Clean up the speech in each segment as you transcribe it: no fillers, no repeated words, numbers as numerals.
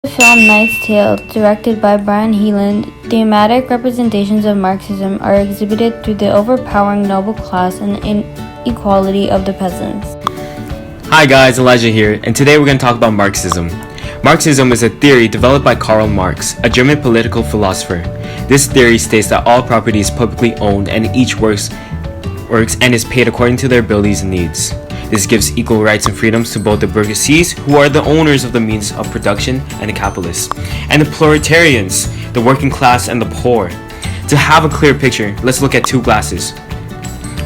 The film Knight's Tale, directed by Brian Heeland, thematic representations of Marxism are exhibited through the overpowering noble class and inequality of the peasants. Hi guys, Elijah here, and today we're going to talk about Marxism. Marxism is a theory developed by Karl Marx, a German political philosopher. This theory states that all property is publicly owned and each works and is paid according to their abilities and needs. This gives equal rights and freedoms to both the bourgeoisie, who are the owners of the means of production, and the capitalists, and the proletarians, the working class and the poor. To have a clear picture, let's look at two glasses.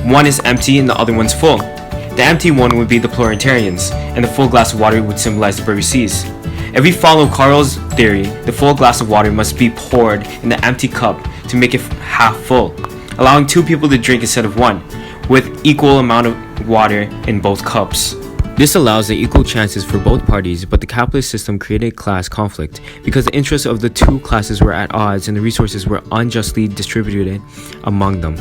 One is empty and the other one's full. The empty one would be the proletarians, and the full glass of water would symbolize the bourgeoisie. If we follow Karl's theory, the full glass of water must be poured in the empty cup to make it half full, allowing two people to drink instead of one, with equal amount of water in both cups. This allows the equal chances for both parties, but the capitalist system created class conflict because the interests of the two classes were at odds and the resources were unjustly distributed among them.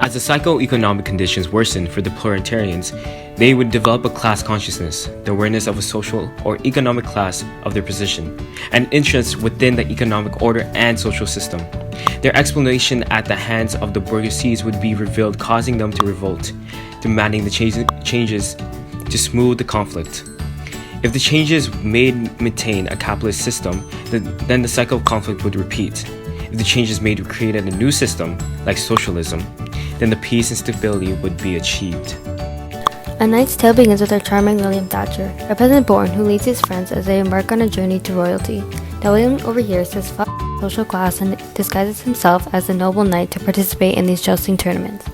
As the psycho-economic conditions worsened for the proletarians, they would develop a class consciousness, the awareness of a social or economic class of their position, and interest within the economic order and social system. Their explanation at the hands of the bourgeoisie would be revealed, causing them to revolt, demanding the changes to smooth the conflict. If the changes maintain a capitalist system, then the cycle of conflict would repeat. If the changes made created a new system, like socialism, then the peace and stability would be achieved. A Knight's Tale begins with our charming William Thatcher, a peasant born who leads his friends as they embark on a journey to royalty. Now William overhears his social class and disguises himself as the noble knight to participate in these jousting tournaments.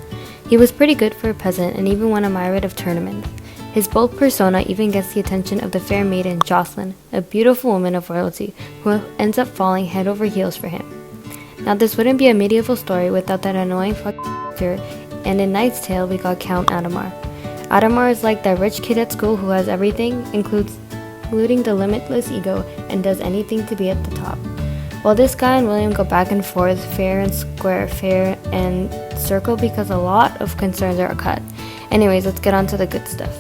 He was pretty good for a peasant and even won a myriad of tournaments. His bold persona even gets the attention of the fair maiden Jocelyn, a beautiful woman of royalty, who ends up falling head over heels for him. Now this wouldn't be a medieval story without that annoying character, and in Knight's Tale we got Count Adhemar. Adhemar is like that rich kid at school who has everything, including the limitless ego, and does anything to be at the top. While this guy and William go back and forth, fair and square, fair and circle, because a lot of concerns are cut. Anyways, let's get on to the good stuff.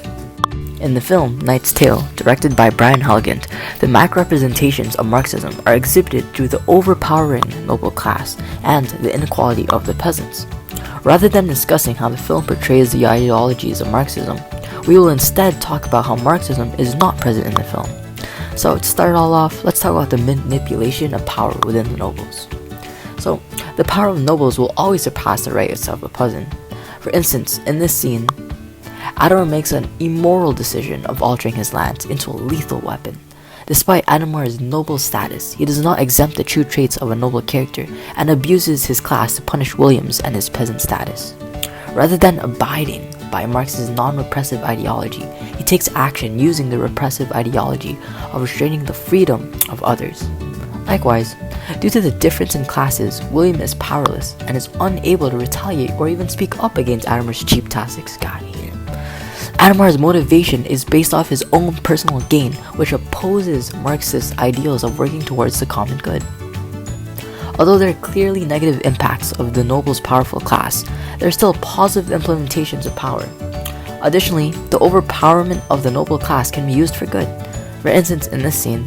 In the film Knight's Tale, directed by Brian Heeland, the macro representations of Marxism are exhibited through the overpowering noble class and the inequality of the peasants. Rather than discussing how the film portrays the ideologies of Marxism, we will instead talk about how Marxism is not present in the film. So to start all off, let's talk about the manipulation of power within the nobles. So, the power of nobles will always surpass the rights of a peasant. For instance, in this scene, Adhemar makes an immoral decision of altering his lands into a lethal weapon. Despite Adhemar's noble status, he does not exempt the true traits of a noble character and abuses his class to punish Williams and his peasant status. Rather than abiding by Marx's non-repressive ideology, he takes action using the repressive ideology of restraining the freedom of others. Likewise, due to the difference in classes, William is powerless and is unable to retaliate or even speak up against Adhemar's cheap tactics. Adhemar's motivation is based off his own personal gain, which opposes Marxist ideals of working towards the common good. Although there are clearly negative impacts of the noble's powerful class, there are still positive implementations of power. Additionally, the overpowerment of the noble class can be used for good. For instance, in this scene,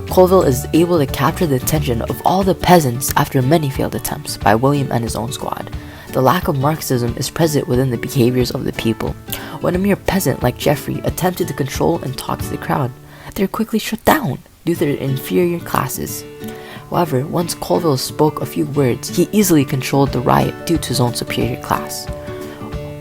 Colville is able to capture the attention of all the peasants after many failed attempts by William and his own squad. The lack of Marxism is present within the behaviors of the people. When a mere peasant like Geoffrey attempted to control and talk to the crowd, they were quickly shut down due to their inferior classes. However, once Colville spoke a few words, he easily controlled the riot due to his own superior class.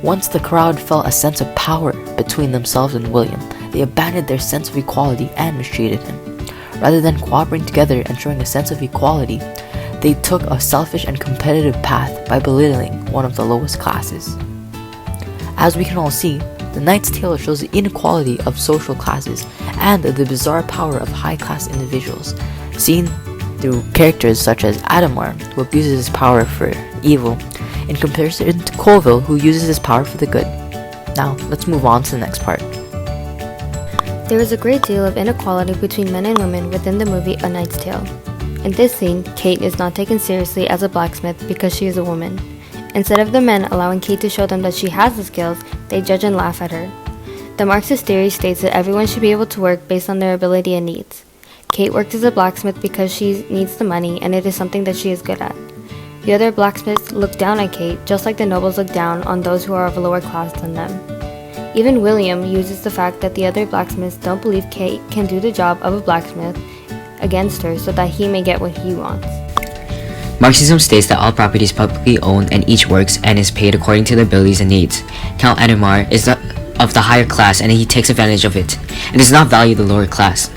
Once the crowd felt a sense of power between themselves and William, they abandoned their sense of equality and mistreated him. Rather than cooperating together and showing a sense of equality, they took a selfish and competitive path by belittling one of the lowest classes. As we can all see, the Knight's Tale shows the inequality of social classes and the bizarre power of high-class individuals, seen through characters such as Adhemar, who abuses his power for evil, in comparison to Colville, who uses his power for the good. Now, let's move on to the next part. There is a great deal of inequality between men and women within the movie A Knight's Tale. In this scene, Kate is not taken seriously as a blacksmith because she is a woman. Instead of the men allowing Kate to show them that she has the skills, they judge and laugh at her. The Marxist theory states that everyone should be able to work based on their ability and needs. Kate works as a blacksmith because she needs the money and it is something that she is good at. The other blacksmiths look down at Kate, just like the nobles look down on those who are of a lower class than them. Even William uses the fact that the other blacksmiths don't believe Kate can do the job of a blacksmith against her so that he may get what he wants. Marxism states that all property is publicly owned and each works and is paid according to their abilities and needs. Count Adhemar is of the higher class and he takes advantage of it and does not value the lower class.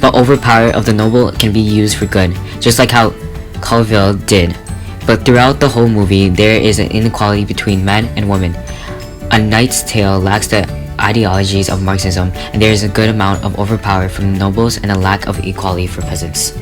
But overpower of the noble can be used for good, just like how Colville did. But throughout the whole movie, there is an inequality between man and woman. A Knight's Tale lacks the ideologies of Marxism, and there is a good amount of overpower from the nobles and a lack of equality for peasants.